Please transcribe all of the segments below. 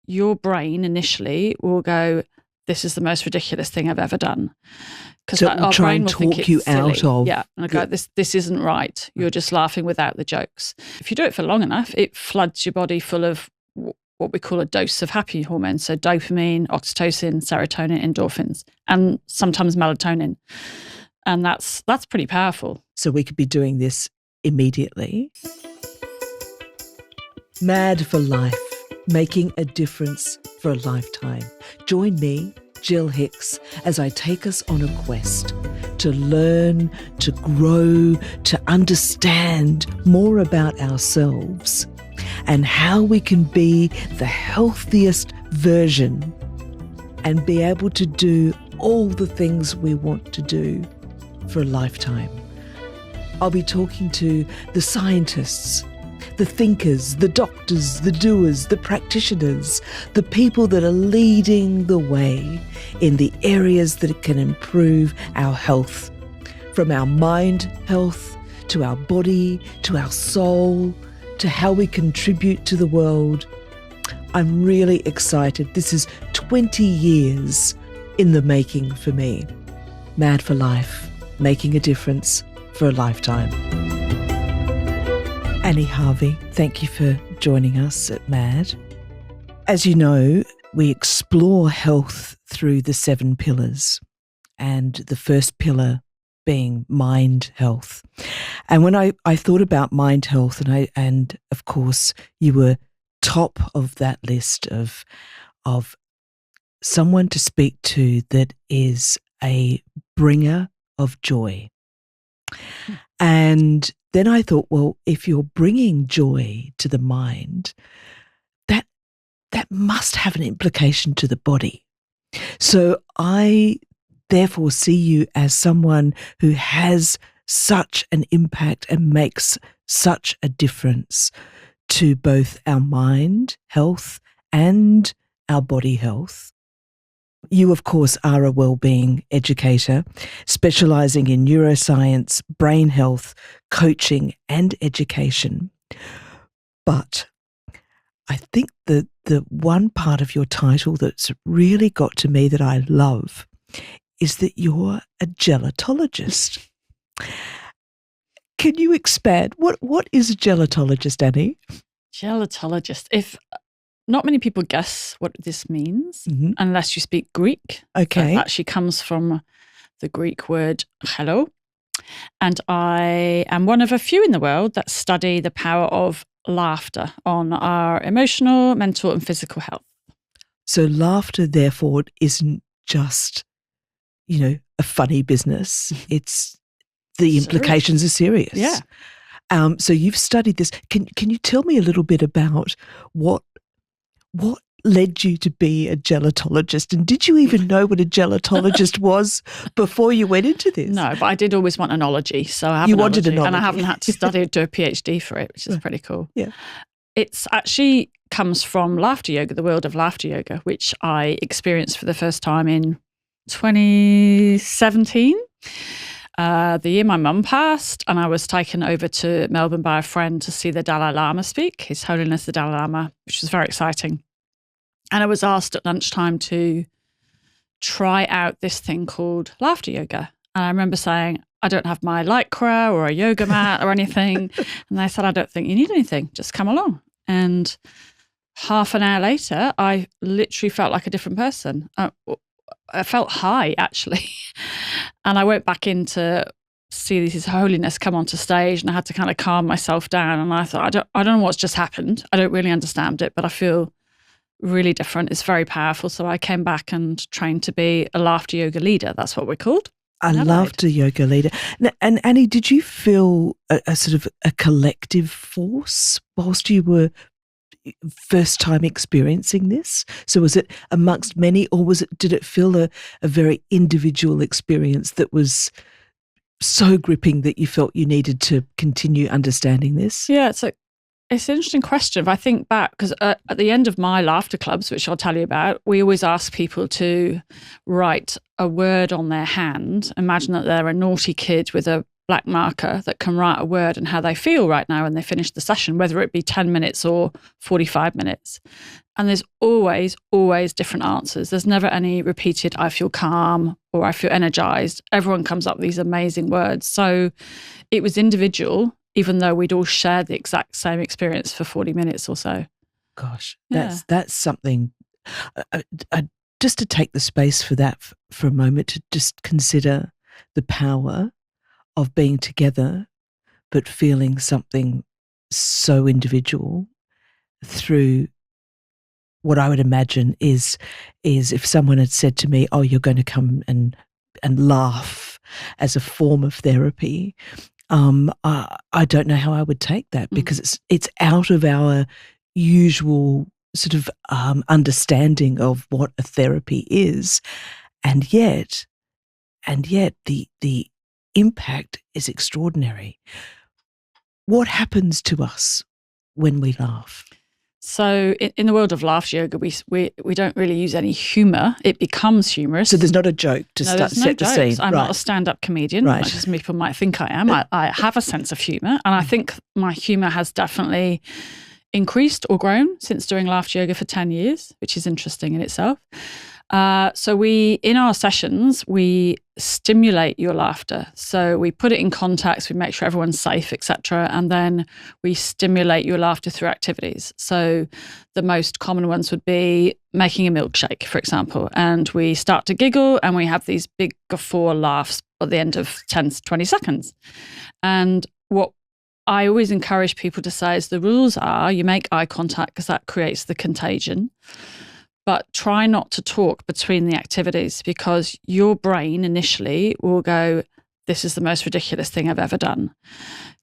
your brain initially will go, this is the most ridiculous thing I've ever done. Because so our brain will talk you silly. out of. Yeah, and I go, this isn't right. You're just laughing without the jokes. If you do it for long enough, it floods your body full of what we call a dose of happy hormones. So dopamine, oxytocin, serotonin, endorphins, and sometimes melatonin. And that's pretty powerful. So we could be doing this immediately. Mad for Life, making a difference for a lifetime. Join me, Jill Hicks, as I take us on a quest to learn, to grow, to understand more about ourselves and how we can be the healthiest version and be able to do all the things we want to do for a lifetime. I'll be talking to the scientists, the thinkers, the doctors, the doers, the practitioners, the people that are leading the way in the areas that can improve our health, from our mind health to our body, to our soul, to how we contribute to the world. I'm really excited. This is 20 years in the making for me. Mad for Life, making a difference for a lifetime. Annie Harvey, thank you for joining us at MAD. As you know, we explore health through the 7 pillars, and the first pillar being mind health. And when I thought about mind health, and of course you were top of that list of someone to speak to that is a bringer of joy. And then I thought, well, if you're bringing joy to the mind, that must have an implication to the body. So I therefore see you as someone who has such an impact and makes such a difference to both our mind health and our body health. You, of course, are a wellbeing educator, specialising in neuroscience, brain health, coaching and education. But I think the one part of your title that's really got to me that I love is that you're a gelotologist. Can you expand? What is a gelotologist, Annie? Gelotologist. If not many people guess what this means unless you speak Greek. Okay. It actually comes from the Greek word gelo. And I am one of a few in the world that study the power of laughter on our emotional, mental and physical health. So laughter, therefore, isn't just, a funny business. It's the implications are serious. Yeah. So you've studied this. Can you tell me a little bit about what led you to be a gelotologist? And did you even know what a gelotologist was before you went into this? No, but I did always want an ology. So I have You wanted an ology. And I haven't had to study to do a PhD for it, which is pretty cool. Yeah. It's actually comes from laughter yoga, the world of laughter yoga, which I experienced for the first time in 2017. The year my mum passed, and I was taken over to Melbourne by a friend to see the Dalai Lama speak, His Holiness the Dalai Lama, which was very exciting. And I was asked at lunchtime to try out this thing called laughter yoga. And I remember saying, I don't have my lycra or a yoga mat or anything. And they said, I don't think you need anything. Just come along. And half an hour later, I literally felt like a different person. I felt high, actually. And I went back in to see His Holiness come onto stage, and I had to kind of calm myself down. And I thought, I don't know what's just happened. I don't really understand it, but I feel really different. It's very powerful. So I came back and trained to be a laughter yoga leader. That's what we're called. A laughter yoga leader. And Annie, did you feel a sort of a collective force whilst you were first time experiencing this? So was it amongst many, or did it feel a very individual experience that was so gripping that you felt you needed to continue understanding this? Yeah, it's an interesting question. If I think back, because at the end of my laughter clubs, which I'll tell you about, we always ask people to write a word on their hand. Imagine that they're a naughty kid with a black marker that can write a word and how they feel right now when they finish the session, whether it be 10 minutes or 45 minutes. And there's always, always different answers. There's never any repeated, I feel calm or I feel energized. Everyone comes up with these amazing words. So it was individual, even though we'd all shared the exact same experience for 40 minutes or so. Gosh, Yeah. that's something. Just to take the space for that for a moment, to just consider the power of being together, but feeling something so individual through what I would imagine is if someone had said to me, "Oh, you're going to come and laugh as a form of therapy." I don't know how I would take that, because it's out of our usual sort of understanding of what a therapy is, and yet the impact is extraordinary. What happens to us when we laugh? So in the world of laughter yoga, we don't really use any humour. It becomes humorous. So there's not a joke to set the scene. I'm not a stand-up comedian, much as people might think I am. I have a sense of humour, and I think my humour has definitely increased or grown since doing laughter yoga for 10 years, which is interesting in itself. So in our sessions, we stimulate your laughter. So we put it in context, we make sure everyone's safe, etc. And then we stimulate your laughter through activities. So the most common ones would be making a milkshake, for example. And we start to giggle and we have these big guffaw laughs at the end of 10 to 20 seconds. And what I always encourage people to say is the rules are you make eye contact because that creates the contagion. But try not to talk between the activities, because your brain initially will go, this is the most ridiculous thing I've ever done.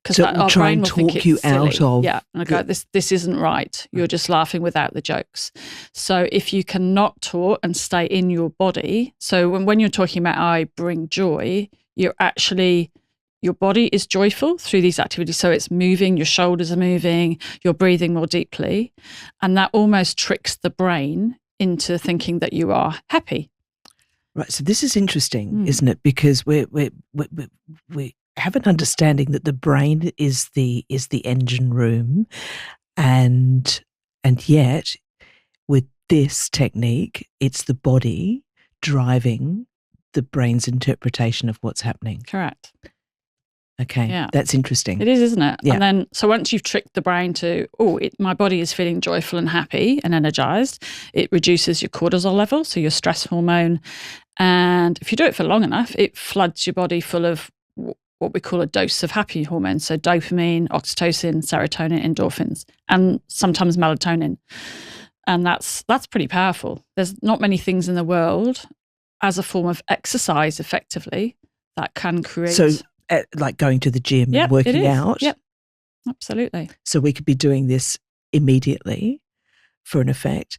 Because so our try brain and will think talk it's you silly. out of. Yeah, and I go, this isn't right. You're just laughing without the jokes. So if you cannot talk and stay in your body, so when you're talking about I bring joy, you're actually, your body is joyful through these activities. So it's moving, your shoulders are moving, you're breathing more deeply. And that almost tricks the brain into thinking that you are happy. Right. So this is interesting, isn't it? Because we have an understanding that the brain is the engine room, and yet with this technique, it's the body driving the brain's interpretation of what's happening. Correct. Okay, yeah. That's interesting. It is, isn't it? Yeah. And then, so once you've tricked the brain to, my body is feeling joyful and happy and energized, it reduces your cortisol level, so your stress hormone. And if you do it for long enough, it floods your body full of what we call a dose of happy hormones. So dopamine, oxytocin, serotonin, endorphins, and sometimes melatonin. And that's pretty powerful. There's not many things in the world as a form of exercise effectively that can create... So, like going to the gym and working out. Yep, absolutely. So we could be doing this immediately for an effect.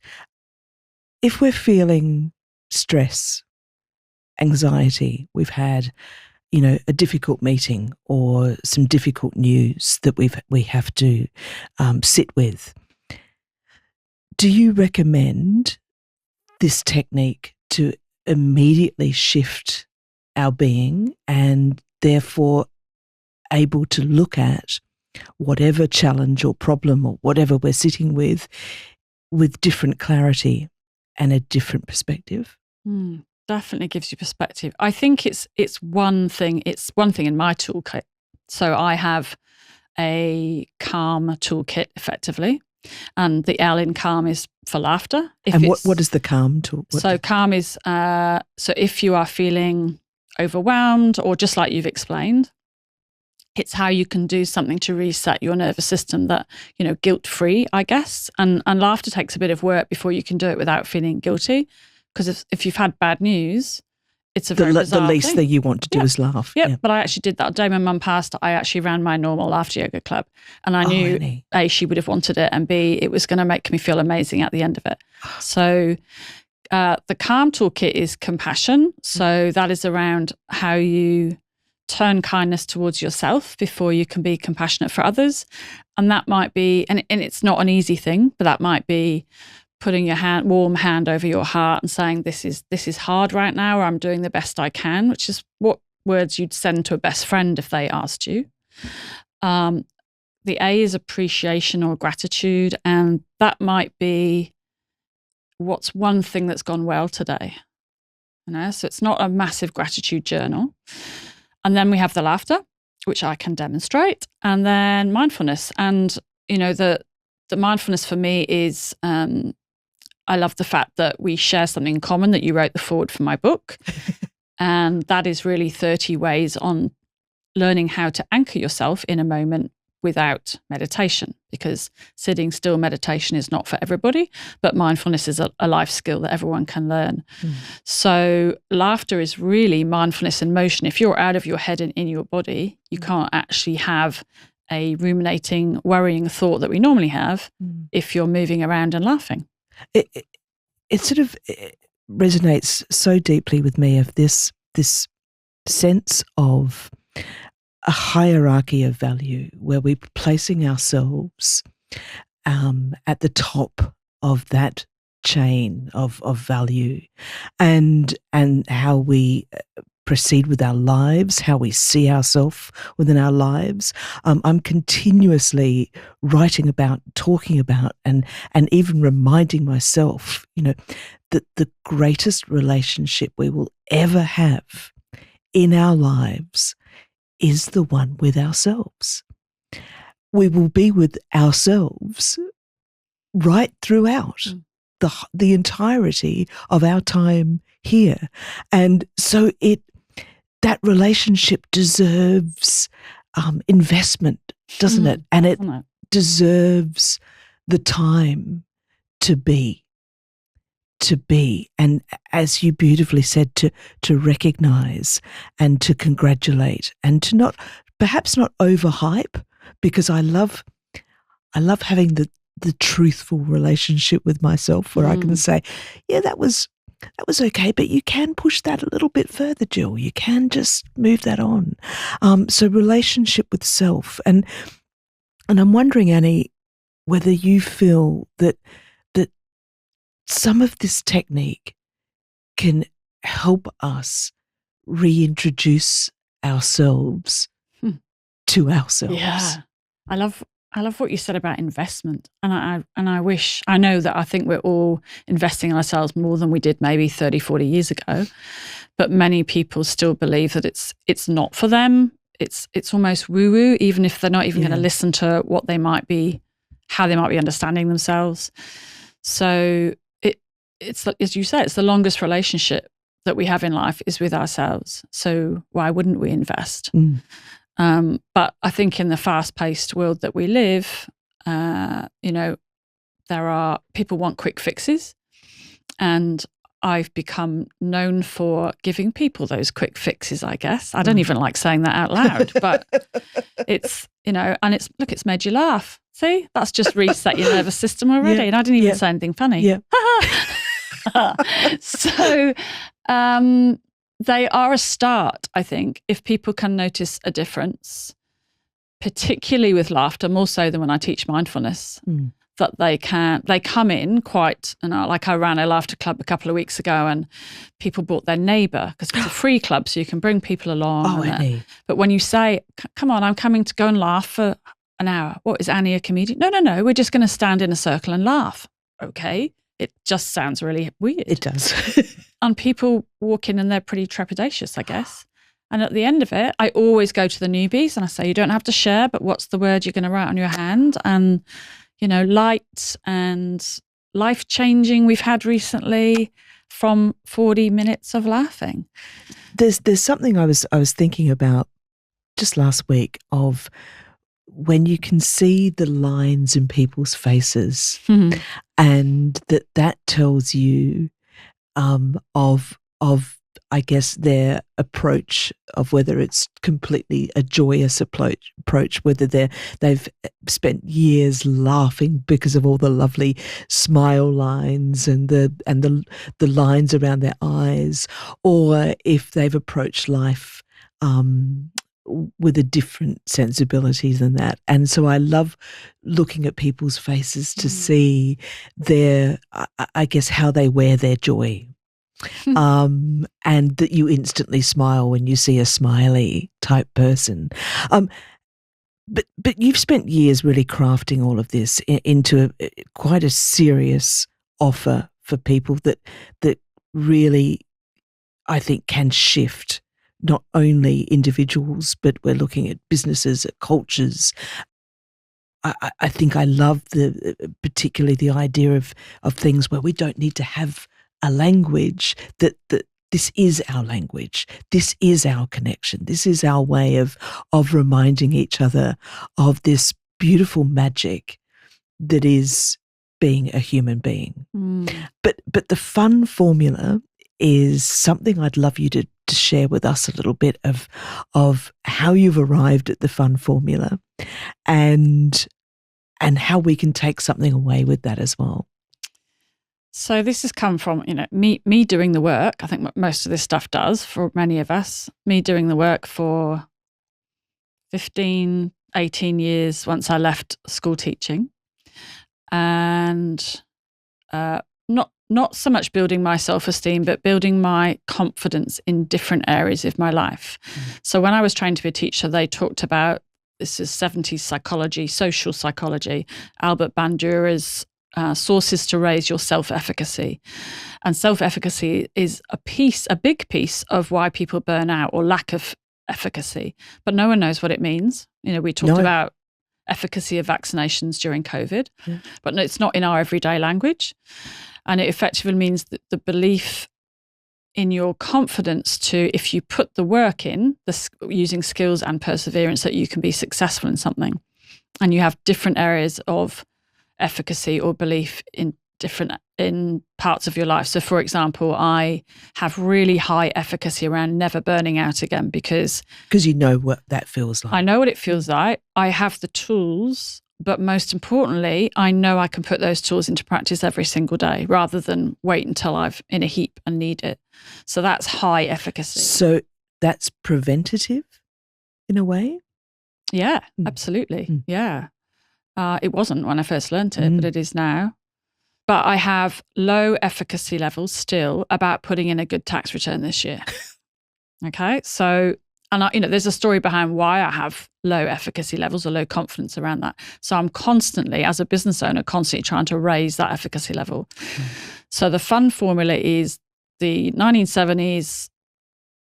If we're feeling stress, anxiety, we've had, a difficult meeting or some difficult news that we have to sit with, do you recommend this technique to immediately shift our being and therefore able to look at whatever challenge or problem or whatever we're sitting with different clarity and a different perspective? Definitely gives you perspective. I think it's one thing in my toolkit. So I have a calm toolkit effectively, and the L in calm is for laughter. And what is the calm tool? So calm is so if you are feeling overwhelmed or just like you've explained, it's how you can do something to reset your nervous system that, guilt-free, I guess. And laughter takes a bit of work before you can do it without feeling guilty. Because if you've had bad news, it's a very bizarre the least thing. thing you want to do is laugh. Yeah, but I actually did that. The day my mum passed, I actually ran my normal laughter yoga club. And I knew, Annie. A, she would have wanted it, and B, it was going to make me feel amazing at the end of it. So the calm toolkit is compassion. So that is around how you turn kindness towards yourself before you can be compassionate for others. And that might be, and it's not an easy thing, but that might be putting your warm hand over your heart and saying, this is hard right now, or I'm doing the best I can, which is what words you'd send to a best friend if they asked you. The A is appreciation or gratitude, and that might be what's one thing that's gone well today? So it's not a massive gratitude journal. And then we have the laughter, which I can demonstrate, and then mindfulness. And, the mindfulness for me is, I love the fact that we share something in common, that you wrote the foreword for my book. And that is really 30 ways on learning how to anchor yourself in a moment without meditation, because sitting still meditation is not for everybody, but mindfulness is a life skill that everyone can learn. So laughter is really mindfulness in motion. If you're out of your head and in your body, you can't actually have a ruminating, worrying thought that we normally have if you're moving around and laughing. It sort of resonates so deeply with me of this sense of a hierarchy of value where we're placing ourselves at the top of that chain of value, and how we proceed with our lives, how we see ourselves within our lives. I'm continuously writing about, talking about, and even reminding myself, that the greatest relationship we will ever have in our lives is the one with ourselves. We will be with ourselves right throughout the entirety of our time here. And so that relationship deserves investment, doesn't it? And it deserves the time to be. And as you beautifully said, to recognize and to congratulate, and to perhaps not overhype, because I love having the truthful relationship with myself where I can say, yeah, that was okay, but you can push that a little bit further, Jill. You can just move that on. So relationship with self. And I'm wondering, Annie, whether you feel that some of this technique can help us reintroduce ourselves to ourselves. Yeah. I love what you said about investment. And I know that I think we're all investing in ourselves more than we did maybe 30, 40 years ago. But many people still believe that it's not for them. It's almost woo-woo, even if they're not even going to listen to what they might be, how they might be understanding themselves. So it's as you say, it's the longest relationship that we have in life is with ourselves. So why wouldn't we invest? But I think in the fast-paced world that we live, there are people want quick fixes, and I've become known for giving people those quick fixes, I guess. I don't even like saying that out loud, but it's, and it's made you laugh. See, that's just reset your nervous system already. And I didn't even say anything funny. Yeah. So they are a start, I think, if people can notice a difference, particularly with laughter, more so than when I teach mindfulness, that they come in quite, like I ran a laughter club a couple of weeks ago, and people brought their neighbour, because it's a free club, so you can bring people along. But when you say, come on, I'm coming to go and laugh for an hour. What, is Annie a comedian? No, we're just going to stand in a circle and laugh. Okay. It just sounds really weird. It does. And people walk in and they're pretty trepidatious, I guess. And at the end of it, I always go to the newbies and I say, you don't have to share, but what's the word you're going to write on your hand? And, light and life-changing we've had recently from 40 minutes of laughing. There's something I was thinking about just last week of when you can see the lines in people's faces, and that tells you of I guess their approach, of whether it's completely a joyous approach, whether they've spent years laughing because of all the lovely smile lines and the lines around their eyes, or if they've approached life with a different sensibility than that. And so I love looking at people's faces to see I guess, how they wear their joy. And that you instantly smile when you see a smiley type person. But you've spent years really crafting all of this into quite a serious offer for people that really, I think, can shift not only individuals, but we're looking at businesses, at cultures. I think I love particularly the idea of things where we don't need to have a language, that this is our language. This is our connection. This is our way of reminding each other of this beautiful magic that is being a human being. But the FUN formula is something I'd love you to share with us a little bit of how you've arrived at the FUN formula and how we can take something away with that as well. So this has come from, me doing the work. I think most of this stuff does for many of us. Me doing the work for 15, 18 years once I left school teaching. And not so much building my self-esteem, but building my confidence in different areas of my life. So when I was trained to be a teacher, they talked about, this is 70s psychology, social psychology, Albert Bandura's sources to raise your self-efficacy. And self-efficacy is a big piece of why people burn out or lack of efficacy. But no one knows what it means. We talked about efficacy of vaccinations during COVID, but it's not in our everyday language. And it effectively means that the belief in your confidence to, if you put the work in, using skills and perseverance, that you can be successful in something. And you have different areas of efficacy or belief in parts of your life. So for example, I have really high efficacy around never burning out again because you know what that feels like. I know what it feels like. I have the tools, but most importantly, I know I can put those tools into practice every single day rather than wait until I've in a heap and need it. So that's high efficacy. So that's preventative in a way? Yeah, absolutely. Yeah. It wasn't when I first learned it, but it is now. But I have low efficacy levels still about putting in a good tax return this year. Okay. So, and there's a story behind why I have low efficacy levels or low confidence around that. So I'm constantly, as a business owner, trying to raise that efficacy level. So the FUN formula is the 1970s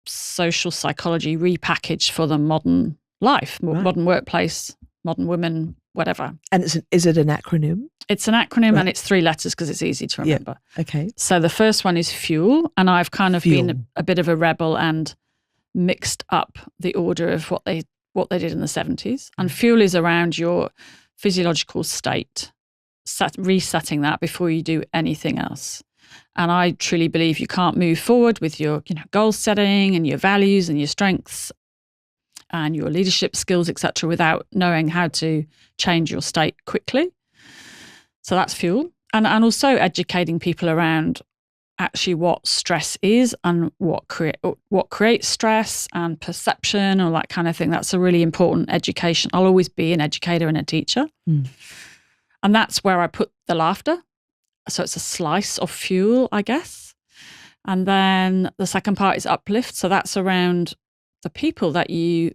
social psychology repackaged for the modern life, modern workplace, modern women, whatever. And is it an acronym? It's an acronym and it's 3 letters because it's easy to remember. Yeah. Okay. So the first one is FUEL, and I've kind of been a bit of a rebel and mixed up the order of what they did in the 70s. And FUEL is around your physiological state, resetting that before you do anything else. And I truly believe you can't move forward with your goal setting and your values and your strengths and your leadership skills, etc., without knowing how to change your state quickly. So that's FUEL. And also educating people around actually what stress is and what creates stress and perception, all that kind of thing. That's a really important education. I'll always be an educator and a teacher. And that's where I put the laughter. So it's a slice of FUEL, I guess. And then the second part is uplift. So that's around the people that you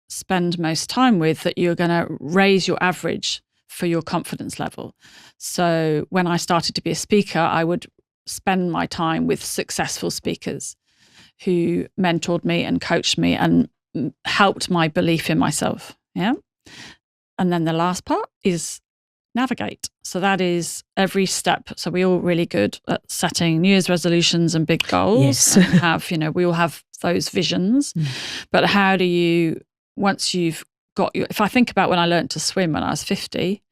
spend most time with, that you're going to raise your average for your confidence level. So when I started to be a speaker, I would spend my time with successful speakers who mentored me and coached me and helped my belief in myself. Yeah. And then the last part is navigate. So that is every step. So we're all really good at setting New Year's resolutions and big goals. Yes. And we all have those visions. But how do you, once you've got if I think about when I learned to swim when I was 50,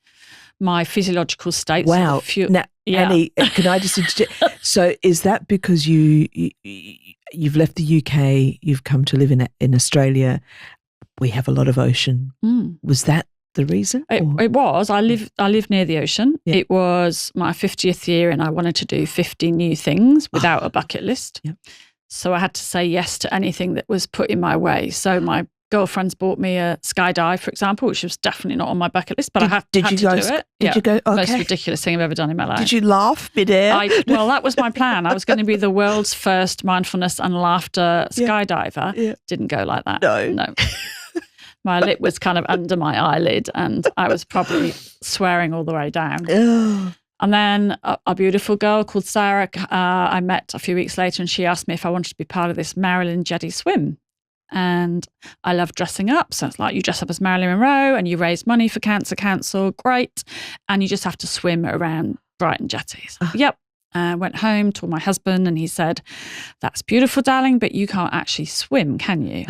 my physiological state. Wow. Now, Annie, can I just interject? So is that because you've left the UK, you've come to live in Australia? We have a lot of ocean. Was that the reason? It was. I live near the ocean. Yeah. It was my 50th year and I wanted to do 50 new things without a bucket list. Yeah. So I had to say yes to anything that was put in my way. So my girlfriends bought me a skydive, for example, which was definitely not on my bucket list, but I had to do it. Did you go? Okay. Most ridiculous thing I've ever done in my life. Did you laugh midair? Well, that was my plan. I was going to be the world's first mindfulness and laughter skydiver. Yeah. Didn't go like that. No. My lip was kind of under my eyelid and I was probably swearing all the way down. And then a beautiful girl called Sarah, I met a few weeks later, and she asked me if I wanted to be part of this Marilyn Jeddy swim. And I love dressing up. So it's like you dress up as Marilyn Monroe and you raise money for Cancer Council. Great. And you just have to swim around Brighton jetties. Yep. Went home, told my husband, and he said, "That's beautiful, darling, but you can't actually swim, can you?"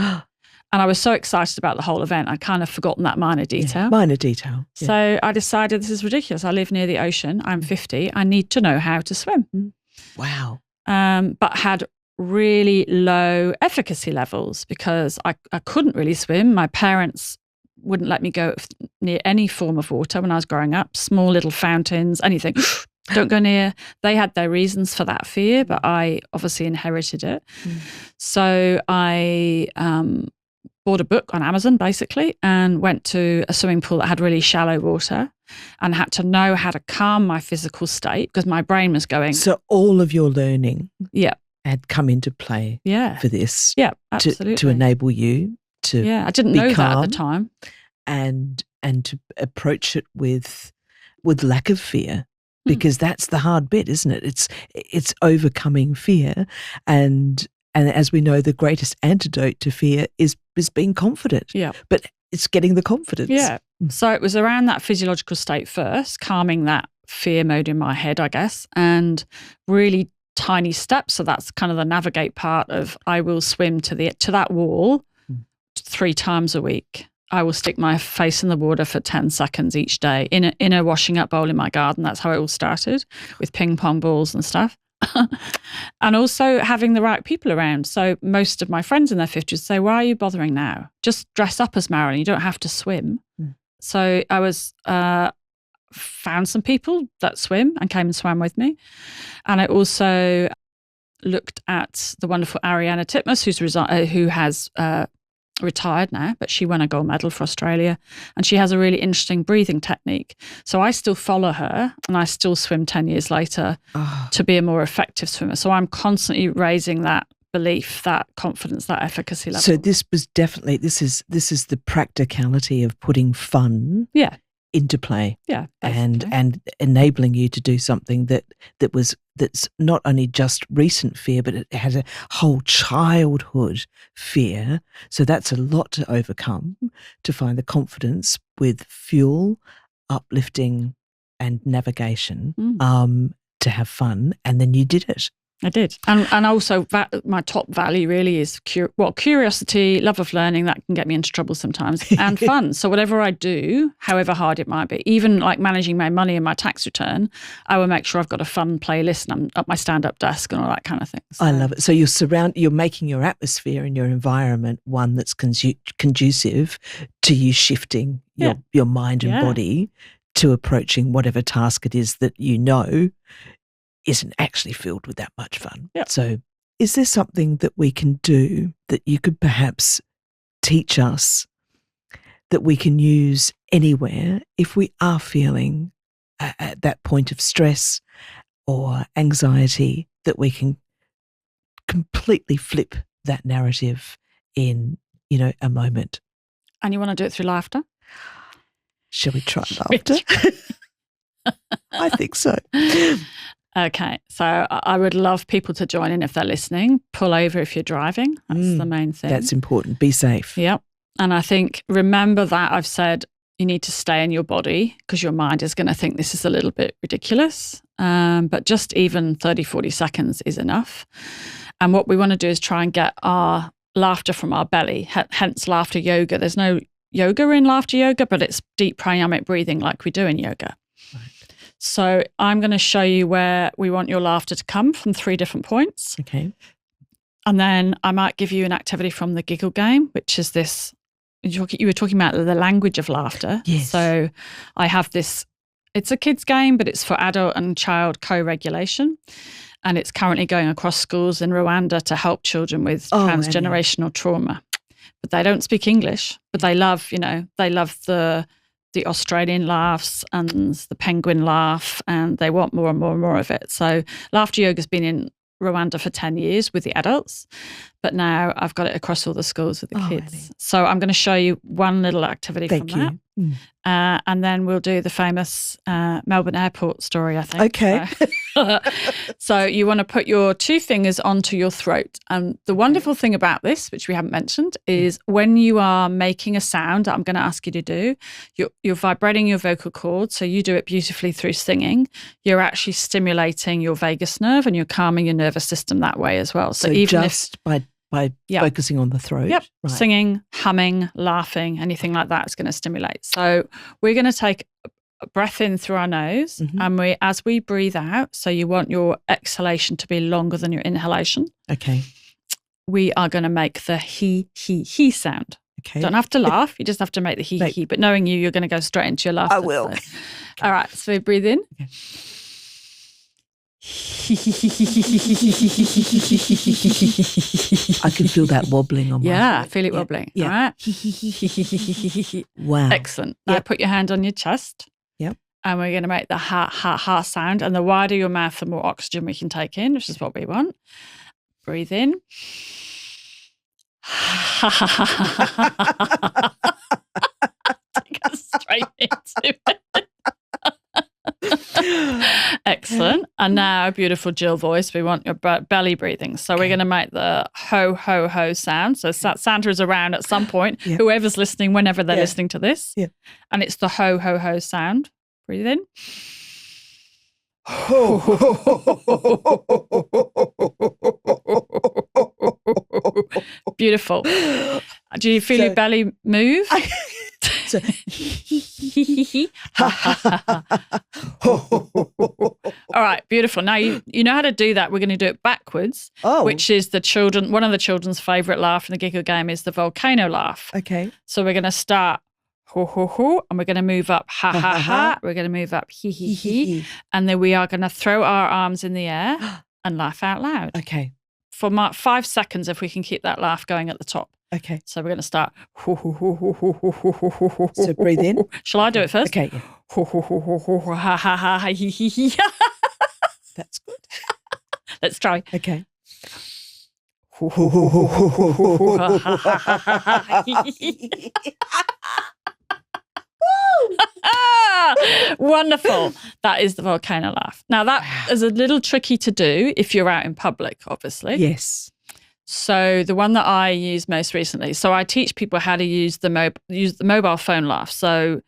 And I was so excited about the whole event, I'd kind of forgotten that minor detail. Yeah, minor detail. Yeah. So I decided this is ridiculous. I live near the ocean. I'm 50. I need to know how to swim. Wow. But had really low efficacy levels because I couldn't really swim. My parents wouldn't let me go near any form of water when I was growing up. Small little fountains, anything. Don't go near. They had their reasons for that fear, but I obviously inherited it. So I bought a book on Amazon, basically, and went to a swimming pool that had really shallow water and had to know how to calm my physical state because my brain was going. So all of your learning yeah, had come into play for this. Yeah, absolutely. To enable you to I didn't know that at the time. And to approach it with lack of fear. Because that's the hard bit, isn't it? It's overcoming fear, and as we know, the greatest antidote to fear is being confident. Yeah, but it's getting the confidence. Yeah. So it was around that physiological state first, calming that fear mode in my head, I guess, and really tiny steps. So that's kind of the navigate part of I will swim to that wall 3 times a week. I will stick my face in the water for 10 seconds each day in a washing up bowl in my garden. That's how it all started, with ping pong balls and stuff. And also having the right people around. So most of my friends in their 50s say, "Why are you bothering now? Just dress up as Marilyn. You don't have to swim." So I was found some people that swim and came and swam with me. And I also looked at the wonderful Ariana Titmus, who has retired now, but she won a gold medal for Australia, and she has a really interesting breathing technique. So I still follow her, and I still swim 10 years later to be a more effective swimmer. So I'm constantly raising that belief, that confidence, that efficacy level. So this was definitely this is the practicality of putting fun into play, and enabling you to do something that's not only just recent fear, but it has a whole childhood fear. So that's a lot to overcome, to find the confidence with fuel, uplifting, and navigation, to have fun, and then you did it. I did. And also my top value really is curiosity, love of learning, that can get me into trouble sometimes, and fun. So whatever I do, however hard it might be, even like managing my money and my tax return, I will make sure I've got a fun playlist and I'm at my stand-up desk and all that kind of thing. So. I love it. So you're making your atmosphere and your environment one that's conducive to you shifting your mind and body to approaching whatever task it is that you know isn't actually filled with that much fun. Yep. So is there something that we can do that you could perhaps teach us that we can use anywhere if we are feeling at that point of stress or anxiety, that we can completely flip that narrative in, a moment? And you want to do it through laughter? Shall we try laughter? I think so. Okay, so I would love people to join in if they're listening. Pull over if you're driving. That's the main thing. That's important. Be safe. Yep. And I think, remember that I've said you need to stay in your body because your mind is going to think this is a little bit ridiculous. But just even 30, 40 seconds is enough. And what we want to do is try and get our laughter from our belly, hence laughter yoga. There's no yoga in laughter yoga, but it's deep pranayamic breathing like we do in yoga. Right. So I'm going to show you where we want your laughter to come from 3 different points. Okay. And then I might give you an activity from the giggle game, which is this, you were talking about the language of laughter. Yes. So I have this, it's a kids game, but it's for adult and child co-regulation. And it's currently going across schools in Rwanda to help children with transgenerational trauma. But they don't speak English, but they love, the Australian laughs and the penguin laugh, and they want more and more and more of it. So laughter yoga has been in Rwanda for 10 years with the adults, but now I've got it across all the schools with the kids. Really? So I'm going to show you one little activity from that. And then we'll do the famous Melbourne airport story, I think. Okay. So you want to put your 2 fingers onto your throat. And the wonderful thing about this, which we haven't mentioned, is when you are making a sound that I'm going to ask you to do, you're vibrating your vocal cords. So you do it beautifully through singing. You're actually stimulating your vagus nerve and you're calming your nervous system that way as well. So even just by focusing on the throat. Yep. Right. Singing, humming, laughing, anything like that is going to stimulate. So we're going to take a breath in through our nose and as we breathe out, so you want your exhalation to be longer than your inhalation. Okay. We are going to make the he sound. Okay. Don't have to laugh. You just have to make the he. But knowing you're going to go straight into your laughter. I will. So. All right. So we breathe in. Okay. I can feel that wobbling on my throat. Feel it wobbling. Yeah. All right. Wow. Excellent. Now put your hand on your chest. Yep. And we're going to make the ha sound. And the wider your mouth, the more oxygen we can take in, which is what we want. Breathe in. Take us straight into it. Excellent. And now, beautiful Jill voice, we want your belly breathing. So we're going to make the ho, ho, ho sound. So Santa is around at some point, whoever's listening, whenever they're listening to this. Yeah. And it's the ho, ho, ho sound. Breathe in. Beautiful. Do you feel your belly move? All right, beautiful. Now you know how to do that. We're going to do it backwards, which is one of the children's favourite laugh in the giggle game is the volcano laugh. Okay. So we're going to start ho, ho, ho, and we're going to move up ha, ha, ha. We're going to move up he, he, he. And then we are going to throw our arms in the air and laugh out loud. Okay. For 5 seconds, if we can keep that laugh going at the top. Okay. So we're going to start. So breathe in. Shall I do it first? Okay. That's good. Let's try. Okay. Wonderful. That is the volcano laugh. Now that is a little tricky to do if you're out in public, obviously. Yes. So the one that I used most recently, so I teach people how to use the mobile phone laugh. So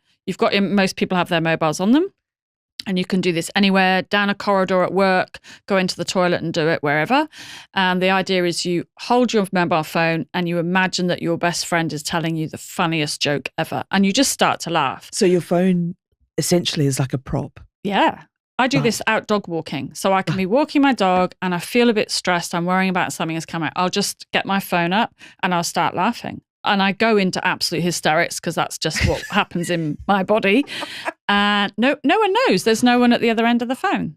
most people have their mobiles on them. And you can do this anywhere, down a corridor at work, go into the toilet and do it wherever. And the idea is you hold your mobile phone and you imagine that your best friend is telling you the funniest joke ever. And you just start to laugh. So your phone essentially is like a prop. Yeah. I do this out dog walking. So I can be walking my dog and I feel a bit stressed. I'm worrying about something that's come out. I'll just get my phone up and I'll start laughing. And I go into absolute hysterics because that's just what happens in my body. And no one knows. There's no one at the other end of the phone.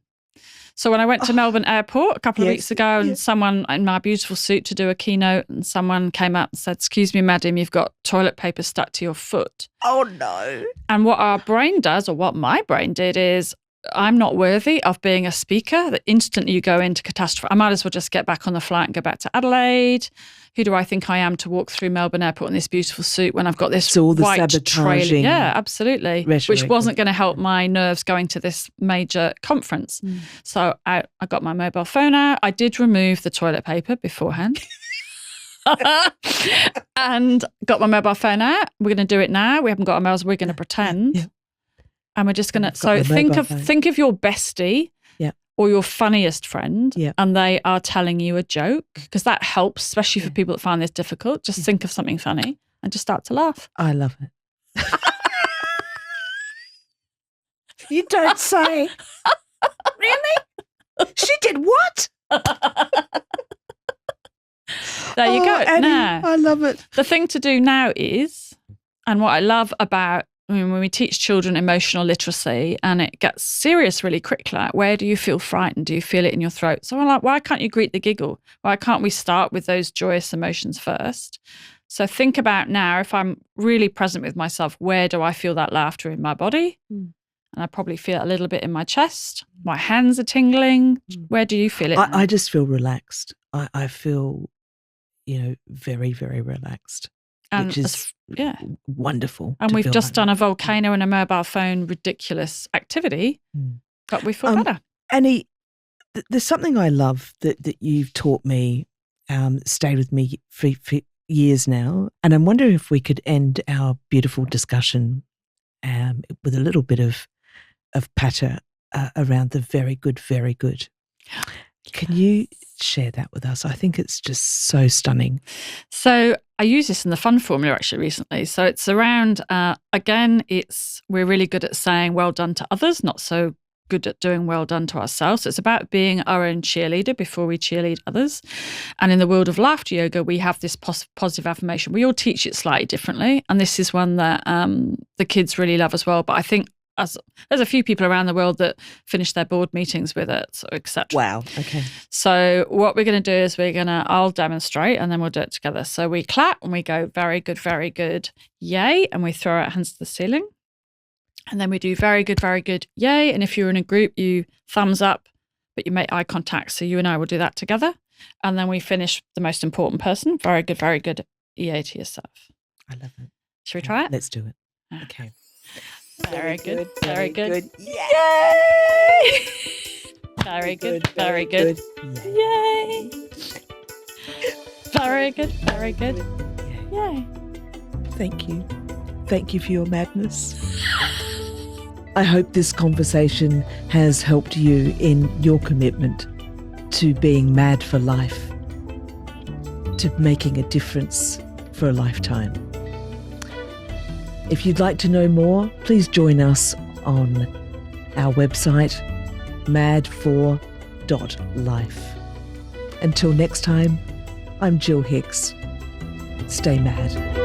So when I went to Melbourne Airport a couple of weeks ago and someone in my beautiful suit to do a keynote and someone came up and said, "Excuse me, madam, you've got toilet paper stuck to your foot." Oh, no. And what our brain does, or what my brain did, is I'm not worthy of being a speaker. That instantly you go into catastrophe. I might as well just get back on the flight and go back to Adelaide. Who do I think I am to walk through Melbourne Airport in this beautiful suit when I've got this all the white trailer? Yeah, absolutely. Rhetoric. Which wasn't going to help my nerves going to this major conference. So I got my mobile phone out. I did remove the toilet paper beforehand. And got my mobile phone out. We're going to do it now. We haven't got our mobiles. We're going to pretend. Yeah. And we're just going to, so think of your bestie or your funniest friend and they are telling you a joke, because that helps, especially for people that find this difficult. Just think of something funny and just start to laugh. I love it. You don't say. Really? She did what? There you go. Annie, now, I love it. The thing to do now is, and what I love about, when we teach children emotional literacy and it gets serious really quickly, like, where do you feel frightened? Do you feel it in your throat? So I'm like, why can't you greet the giggle? Why can't we start with those joyous emotions first? So think about now, if I'm really present with myself, where do I feel that laughter in my body? And I probably feel it a little bit in my chest. My hands are tingling. Where do you feel it? I just feel relaxed. I feel, very, very relaxed. And which is wonderful. And to we've feel just like done that. a volcano and a mobile phone ridiculous activity, but we feel better. Annie, there's something I love that you've taught me, stayed with me for years now, and I'm wondering if we could end our beautiful discussion with a little bit of patter around the very good, very good. Can you share that with us? I think it's just so stunning. So I use this in the fun formula actually recently. So it's around, we're really good at saying well done to others, not so good at doing well done to ourselves. So it's about being our own cheerleader before we cheerlead others. And in the world of laughter yoga, we have this positive affirmation. We all teach it slightly differently. And this is one that the kids really love as well. But I think there's a few people around the world that finish their board meetings with it, etc. Wow. Okay. So what we're going to do is I'll demonstrate and then we'll do it together. So we clap and we go, very good, yay. And we throw our hands to the ceiling. And then we do very good, yay. And if you're in a group, you thumbs up, but you make eye contact. So you and I will do that together. And then we finish the most important person. Very good, yay to yourself. I love it. Should we try it? Let's do it. Okay. Very good. Yay! Very good. Yay! Very good. Yay! Thank you. Thank you for your madness. I hope this conversation has helped you in your commitment to being mad for life, to making a difference for a lifetime. If you'd like to know more, please join us on our website, mad4.life. Until next time, I'm Jill Hicks. Stay mad.